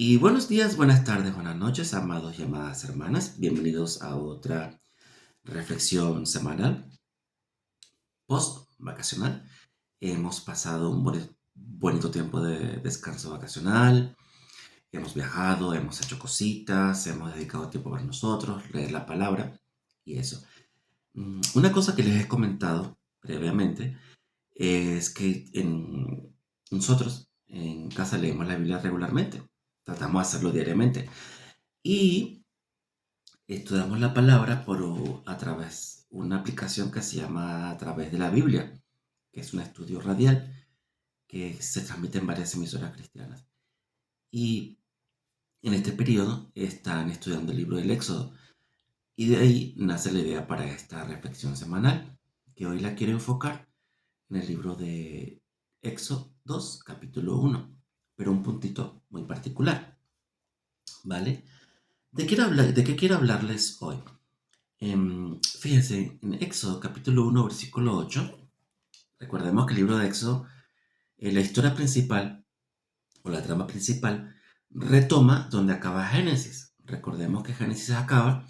Y buenos días, buenas tardes, buenas noches, amados y amadas hermanas. Bienvenidos a otra reflexión semanal, post-vacacional. Hemos pasado un bonito tiempo de descanso vacacional. Hemos viajado, hemos hecho cositas, hemos dedicado tiempo para nosotros, leer la palabra y eso. Una cosa que les he comentado previamente es que nosotros en casa leemos la Biblia regularmente. Tratamos de hacerlo diariamente. Y estudiamos la palabra a través de una aplicación que se llama A través de la Biblia, que es un estudio radial que se transmite en varias emisoras cristianas. Y en este periodo están estudiando el libro del Éxodo. Y de ahí nace la idea para esta reflexión semanal, que hoy la quiero enfocar en el libro de Éxodo 2, capítulo 1, pero un puntito muy particular, ¿vale? ¿De qué quiero hablarles hoy? Fíjense, en Éxodo capítulo 1, versículo 8, recordemos que el libro de Éxodo, la historia principal o la trama principal, retoma donde acaba Génesis. Recordemos que Génesis acaba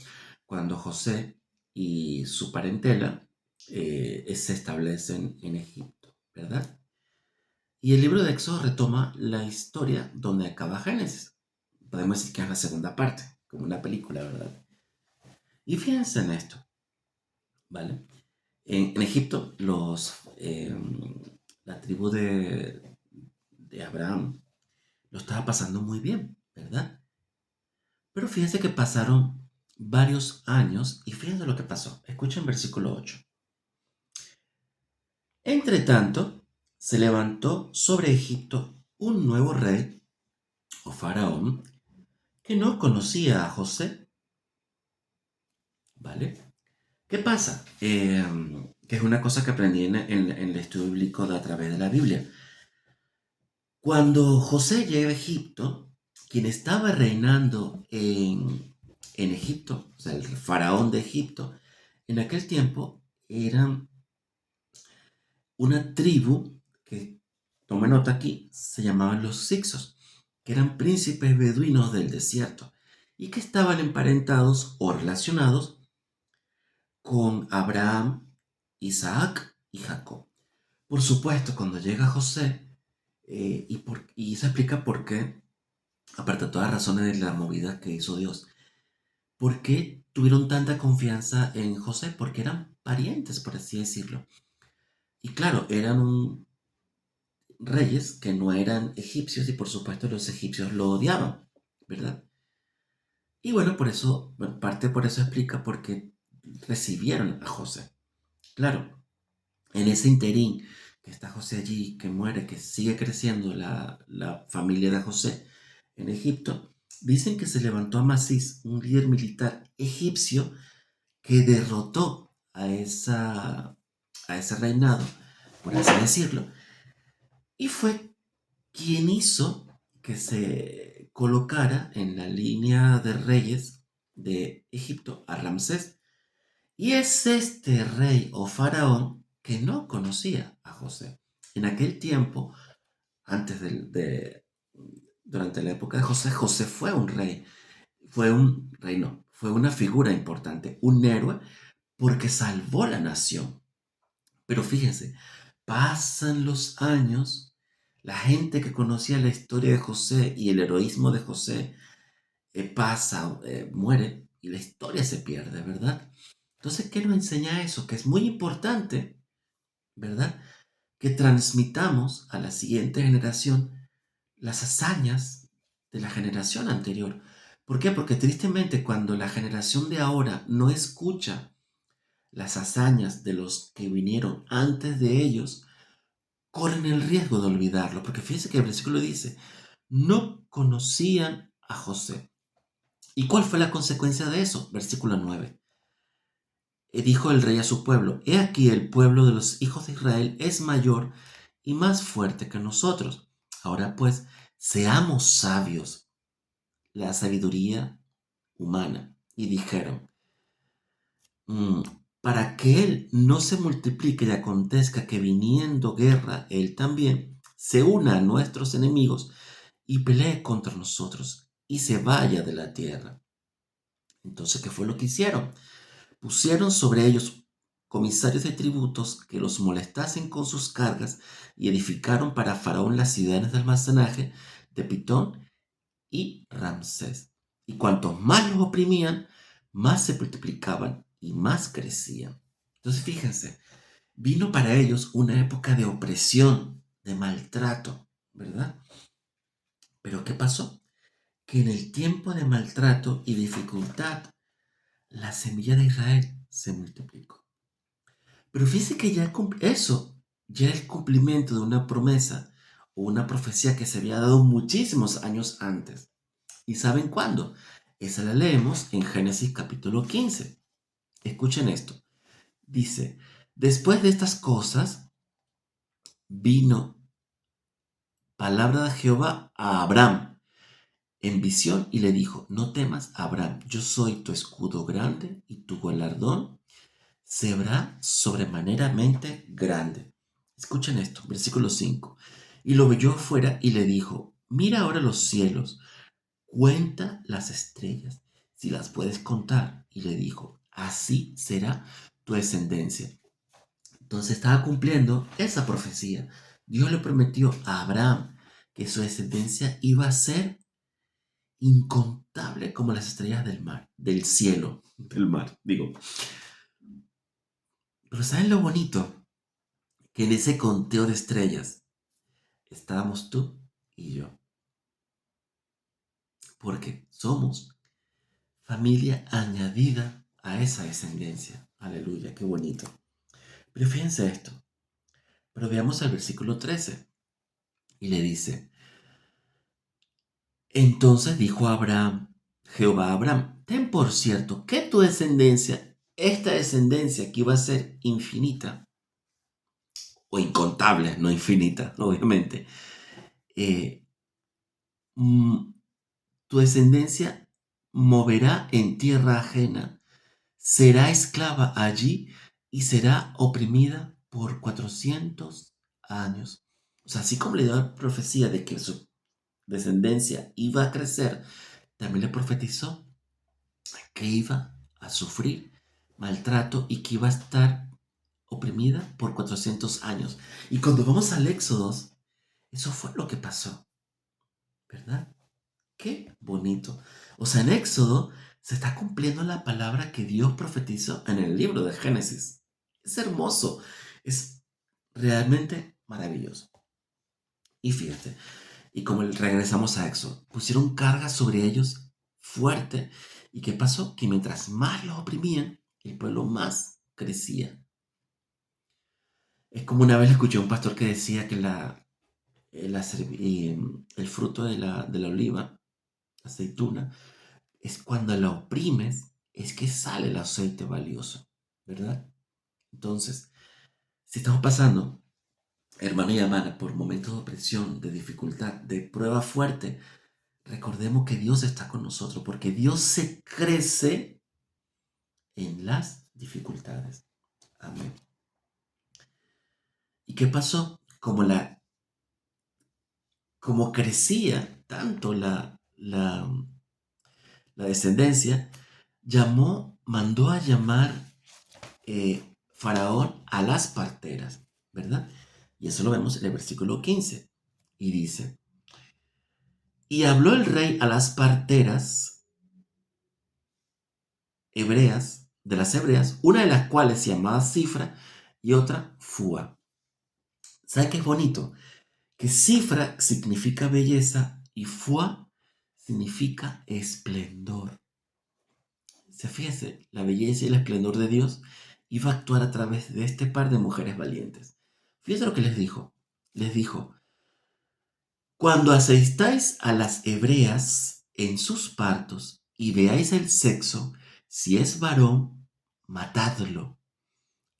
cuando José y su parentela se establecen en Egipto, ¿verdad? Y el libro de Éxodo retoma la historia donde acaba Génesis. Podemos decir que es la segunda parte, como una película, ¿verdad? Y fíjense en esto, ¿vale? En Egipto, la tribu de Abraham lo estaba pasando muy bien, ¿verdad? Pero fíjense que pasaron varios años y fíjense lo que pasó. Escuchen versículo 8. Entre tanto, se levantó sobre Egipto un nuevo rey o faraón que no conocía a José, ¿vale? ¿Qué pasa? Que es una cosa que aprendí en el estudio bíblico a través de la Biblia. Cuando José llega a Egipto, quien estaba reinando en Egipto, o sea, el faraón de Egipto, en aquel tiempo eran una tribu que, tome nota aquí, se llamaban los Hicsos, que eran príncipes beduinos del desierto y que estaban emparentados o relacionados con Abraham, Isaac y Jacob. Por supuesto, cuando llega José, y se explica por qué, aparte de todas las razones de la movida que hizo Dios, ¿por qué tuvieron tanta confianza en José? Porque eran parientes, por así decirlo. Y claro, reyes que no eran egipcios y por supuesto los egipcios lo odiaban, ¿verdad? Y bueno, parte por eso explica por qué recibieron a José. Claro, en ese interín que está José allí, que muere, que sigue creciendo la familia de José en Egipto, dicen que se levantó Amasís, un líder militar egipcio, que derrotó a ese reinado, por así decirlo, y fue quien hizo que se colocara en la línea de reyes de Egipto a Ramsés. Y es este rey o faraón que no conocía a José. En aquel tiempo, antes durante la época de José, José fue un rey, fue un reino, fue una figura importante, un héroe, porque salvó la nación. Pero fíjense, pasan los años, la gente que conocía la historia de José y el heroísmo de José muere y la historia se pierde, ¿verdad? Entonces, ¿qué nos enseña eso? Que es muy importante, ¿verdad? Que transmitamos a la siguiente generación las hazañas de la generación anterior. ¿Por qué? Porque tristemente cuando la generación de ahora no escucha las hazañas de los que vinieron antes de ellos, corren el riesgo de olvidarlo. Porque fíjense que el versículo dice, no conocían a José. ¿Y cuál fue la consecuencia de eso? Versículo 9. Dijo el rey a su pueblo, he aquí el pueblo de los hijos de Israel es mayor y más fuerte que nosotros. Ahora pues, seamos sabios, la sabiduría humana. Y dijeron, "Mm, para que él no se multiplique y acontezca que viniendo guerra, él también se una a nuestros enemigos y pelee contra nosotros y se vaya de la tierra. Entonces, ¿qué fue lo que hicieron? Pusieron sobre ellos comisarios de tributos que los molestasen con sus cargas y edificaron para Faraón las ciudades de almacenaje de Pitón y Ramsés. Y cuantos más los oprimían, más se multiplicaban y más crecían. Entonces, fíjense, vino para ellos una época de opresión, de maltrato, ¿verdad? Pero ¿qué pasó? Que en el tiempo de maltrato y dificultad, la semilla de Israel se multiplicó. Pero fíjense que eso ya es el cumplimiento de una promesa o una profecía que se había dado muchísimos años antes. ¿Y saben cuándo? Esa la leemos en Génesis capítulo 15. Escuchen esto. Dice, después de estas cosas vino palabra de Jehová a Abraham en visión y le dijo, no temas, Abraham, yo soy tu escudo grande y tu galardón será sobremaneramente grande. Escuchen esto, versículo 5. Y lo vio fuera y le dijo, mira ahora los cielos, cuenta las estrellas, si las puedes contar. Y le dijo, así será tu descendencia. Entonces estaba cumpliendo esa profecía. Dios le prometió a Abraham que su descendencia iba a ser incontable como las estrellas del mar, del cielo, del mar, digo. Pero ¿saben lo bonito? Que en ese conteo de estrellas estábamos tú y yo. Porque somos familia añadida a esa descendencia. Aleluya, qué bonito. Pero fíjense esto. Pero veamos el versículo 13. Y le dice, entonces dijo Abraham, Jehová a Abraham, ten por cierto que tu descendencia, esta descendencia que iba a ser infinita, o incontable, no infinita, obviamente, eh, mm, tu descendencia moverá en tierra ajena, será esclava allí y será oprimida por 400 años. O sea, así como le dio la profecía de que su descendencia iba a crecer, también le profetizó que iba a sufrir maltrato y que iba a estar oprimida por 400 años. Y cuando vamos al Éxodo, eso fue lo que pasó, ¿verdad? Qué bonito. O sea, en Éxodo se está cumpliendo la palabra que Dios profetizó en el libro de Génesis. Es hermoso, es realmente maravilloso. Y fíjate, y como regresamos a Éxodo, pusieron carga sobre ellos fuerte. ¿Y qué pasó? Que mientras más los oprimían, el pueblo más crecía. Es como una vez escuché a un pastor que decía que el fruto de la oliva, aceituna, es cuando la oprimes, es que sale el aceite valioso, ¿verdad? Entonces, si estamos pasando, hermano y hermana, por momentos de opresión, de dificultad, de prueba fuerte, recordemos que Dios está con nosotros, porque Dios se crece en las dificultades. Amén. ¿Y qué pasó? Como crecía tanto la descendencia, mandó a llamar Faraón a las parteras, ¿verdad? Y eso lo vemos en el versículo 15. Y dice, y habló el rey a las parteras hebreas, de las hebreas, una de las cuales se llamaba Cifra y otra Fua. ¿Sabe qué es bonito? Que Cifra significa belleza y Fua significa esplendor. Se fíjese, la belleza y el esplendor de Dios iba a actuar a través de este par de mujeres valientes. Fíjese lo que les dijo. Les dijo, cuando asistáis a las hebreas en sus partos y veáis el sexo, si es varón, matadlo.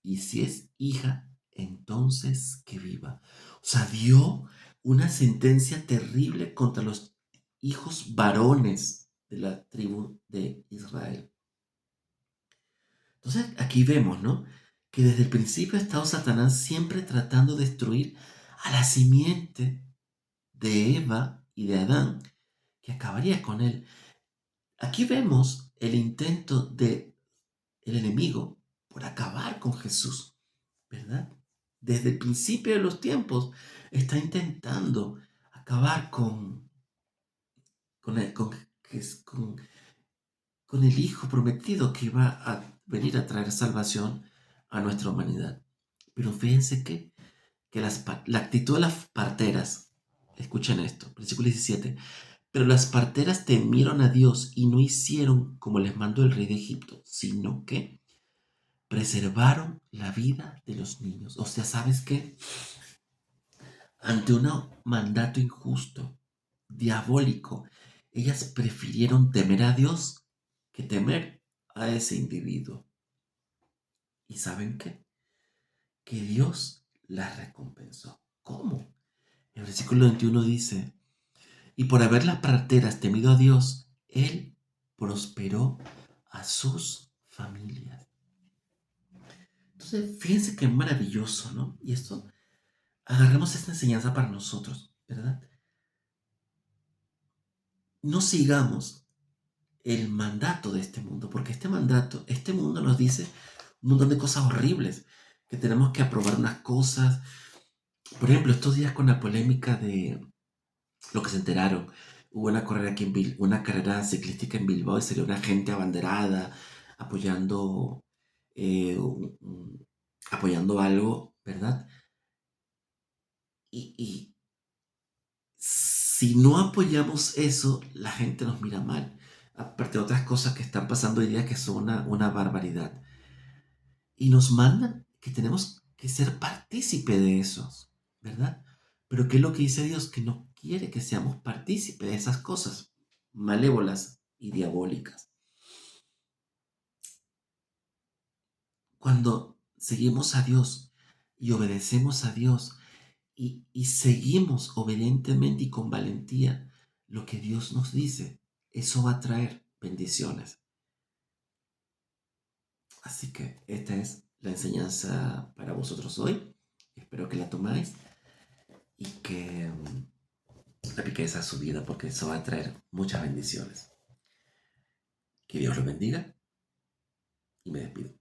Y si es hija, entonces que viva. O sea, dio una sentencia terrible contra los hijos varones de la tribu de Israel. Entonces aquí vemos, ¿no? Que desde el principio ha estado Satanás siempre tratando de destruir a la simiente de Eva y de Adán que acabaría con él. Aquí vemos el intento de el enemigo por acabar con Jesús, ¿verdad? Desde el principio de los tiempos está intentando acabar con, el, con, con el Hijo prometido que iba a venir a traer salvación a nuestra humanidad. Pero fíjense que la actitud de las parteras, escuchen esto, versículo 17, pero las parteras temieron a Dios y no hicieron como les mandó el rey de Egipto, sino que preservaron la vida de los niños. O sea, ¿sabes qué? Ante un mandato injusto, diabólico, ellas prefirieron temer a Dios que temer a ese individuo. ¿Y saben qué? Que Dios las recompensó. ¿Cómo? El versículo 21 dice, y por haber las parteras temido a Dios, Él prosperó a sus familias. Entonces, fíjense qué maravilloso, ¿no? Y esto, agarremos esta enseñanza para nosotros, ¿verdad? No sigamos el mandato de este mundo, porque este mundo nos dice un montón de cosas horribles, que tenemos que aprobar unas cosas. Por ejemplo, estos días con la polémica de lo que se enteraron, hubo una carrera aquí una carrera ciclística en Bilbao y salió una gente abanderada apoyando, apoyando algo, ¿verdad? Y si no apoyamos eso, la gente nos mira mal. Aparte de otras cosas que están pasando hoy día que son una barbaridad. Y nos mandan que tenemos que ser partícipe de esos, ¿verdad? Pero ¿qué es lo que dice Dios? Que no quiere que seamos partícipe de esas cosas malévolas y diabólicas. Cuando seguimos a Dios y obedecemos a Dios y seguimos obedientemente y con valentía lo que Dios nos dice, eso va a traer bendiciones. Así que esta es la enseñanza para vosotros hoy. Espero que la tomáis y que apliquéis a su vida porque eso va a traer muchas bendiciones. Que Dios los bendiga y me despido.